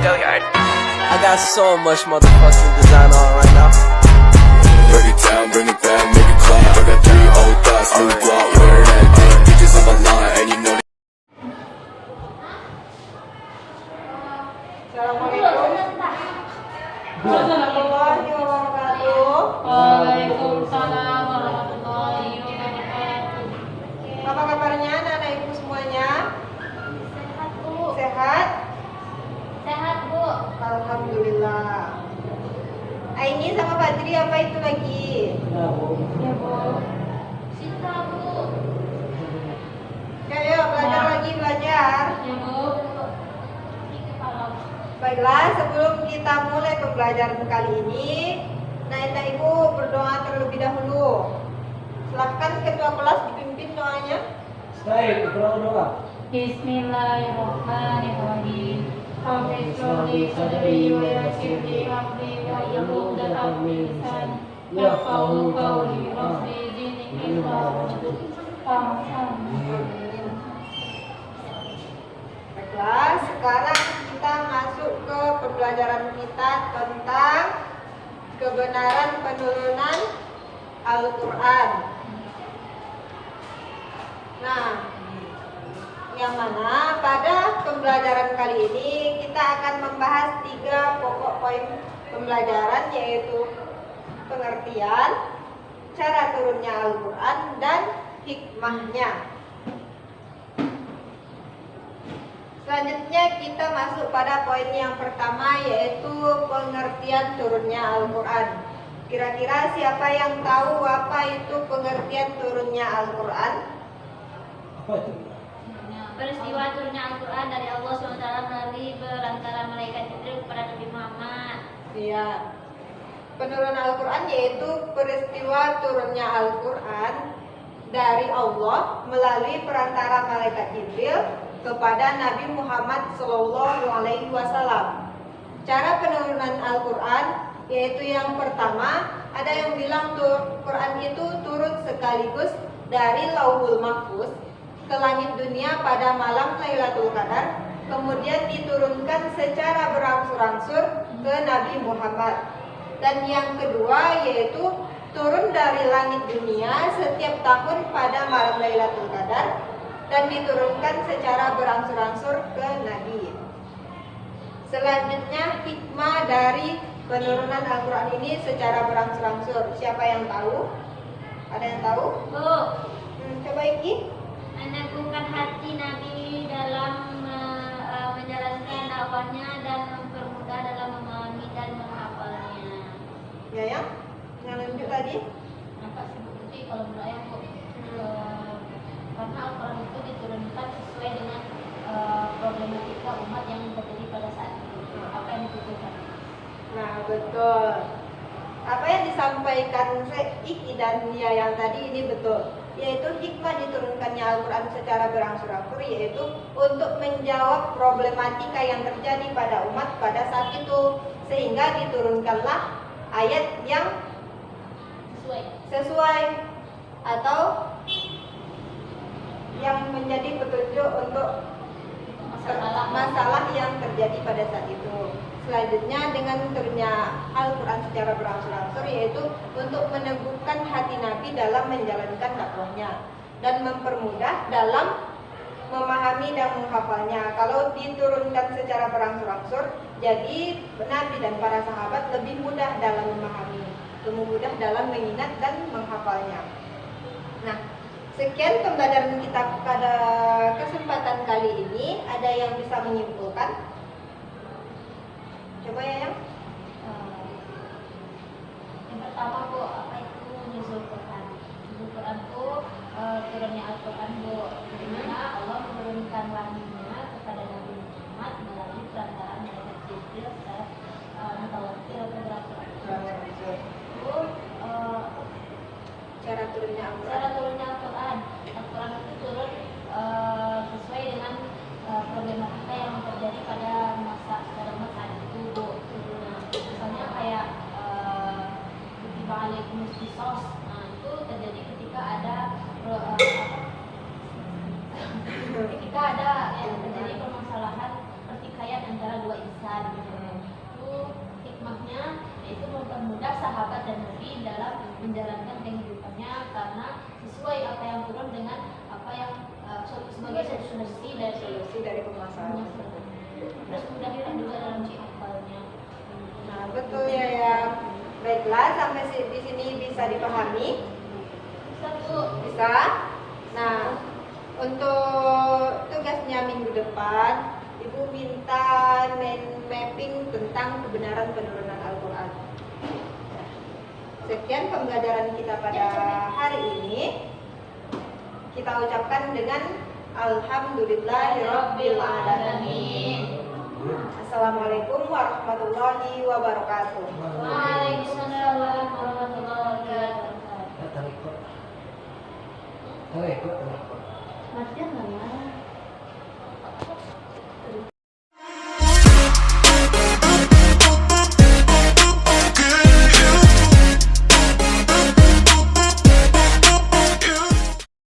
I got so much motherfucking design on right now. Break it down, bring it back, make it clap. I got 3 old thoughts, new block, wear that thing. Bitches on my line, and you know. Waalaikumsalam warahmatullahi wabarakatuh. Apa kabarnya anak-anak ibu semuanya? Sehat Bu. Sehat? Sehat Bu. Alhamdulillah. Aini sama Fadri apa itu lagi? Ya Bu. Cinta Bu. Ayo belajar lagi belajar. Ya Bu. Baiklah, sebelum kita mulai pembelajaran kali ini, anak-anak ibu berdoa terlebih dahulu. Silahkan ketua kelas dipimpin doanya. Baik, doa. Bismillahirrahmanirrahim. Rabbi shrahli sadri wa yassir li amri wa yahlul 'uqdatam min lisani yafqahu qawli. Rabbi zidni ilma. Baiklah, sekarang kita masuk ke pembelajaran kita tentang kebenaran penurunan Al-Quran. Nah, yang mana pada pembelajaran kali ini kita akan membahas 3 pokok poin pembelajaran, yaitu pengertian, cara turunnya Al-Quran, dan hikmahnya. Selanjutnya kita masuk pada poin yang pertama, yaitu pengertian turunnya Al-Quran. Kira-kira siapa yang tahu apa itu pengertian turunnya Al-Quran? Apa itu? Peristiwa turunnya Al-Quran dari Allah SWT melalui perantara malaikat Jibril kepada Nabi Muhammad. Iya. Penurunan Al-Quran yaitu peristiwa turunnya Al-Quran dari Allah melalui perantara malaikat Jibril kepada Nabi Muhammad SAW. Cara penurunan Al-Quran yaitu yang pertama, ada yang bilang tuh Quran itu turun sekaligus dari Lauhul Mahfuz ke langit dunia pada malam Lailatul Qadar, kemudian diturunkan secara berangsur-angsur ke Nabi Muhammad. Dan yang kedua yaitu turun dari langit dunia setiap tahun pada malam Lailatul Qadar dan diturunkan secara berangsur-angsur ke Nabi. Selanjutnya hikmah dari penurunan Al-Quran ini secara berangsur-angsur. Siapa yang tahu? Ada yang tahu? Bu, Coba Iki. meneguhkan hati Nabi dalam menjalankan dakwahnya dan mempermudah dalam memahami dan menghafalnya. Ya yang lanjut tadi. Nampak seperti kalau menurut ayah Bu, karena Al-Quran itu diturunkan sesuai dengan problematika umat yang terjadi pada saat itu. Apa yang dibutuhkan? Nah betul. Apa yang disampaikan Iki dan Nia yang tadi ini betul, yaitu hikmah diturunkannya Al-Quran secara berangsur-angsur, yaitu untuk menjawab problematika yang terjadi pada umat pada saat itu, sehingga diturunkanlah ayat yang sesuai atau yang menjadi petunjuk untuk masalah yang terjadi pada saat itu. Selanjutnya dengan turunnya Al-Quran secara berangsur-angsur yaitu untuk meneguhkan hati Nabi dalam menjalankan dakwahnya dan mempermudah dalam memahami dan menghafalnya. Kalau diturunkan secara berangsur-angsur, jadi Nabi dan para sahabat lebih mudah dalam memahami, lebih mudah dalam mengingat dan menghafalnya. Nah, sekian pembelajaran kita pada kesempatan kali ini. Ada yang bisa menyimpulkan? Coba ya yang. Yang pertama Bu, apa itu nuzul Quran? Nuzul Quran itu turunnya Al-Quran Bu, di mana Allah menurunkan wahyunya kepada Nabi Muhammad melalui perantara malaikat Jibril secara mutawatir atau berangsur-angsur. Bu, Cara turunnya Al-Quran. cara turunnya Al-Quran. Al-Quran itu turun sesuai dengan problematika yang terjadi pada masa itu Bu. Misalnya kayak kutiba alaikumus qisos. Nah, itu terjadi ketika ada menjalankan kehidupannya karena sesuai apa yang turun dengan apa yang sebagai solusi dari permasalahan tersebut. terus mudah juga dalam hafalnya. Nah, betul ya. Baiklah, sampai di sini bisa dipahami? Bisa. Nah, untuk tugasnya minggu depan, Ibu minta mapping tentang kebenaran penurunan Al-Quran. Sekian pembelajaran kita pada hari ini. Kita ucapkan dengan Alhamdulillahirabbil alamin. Assalamualaikum warahmatullahi wabarakatuh. Waalaikumsalam warahmatullahi wabarakatuh. Tarik kok. Matian lah ya.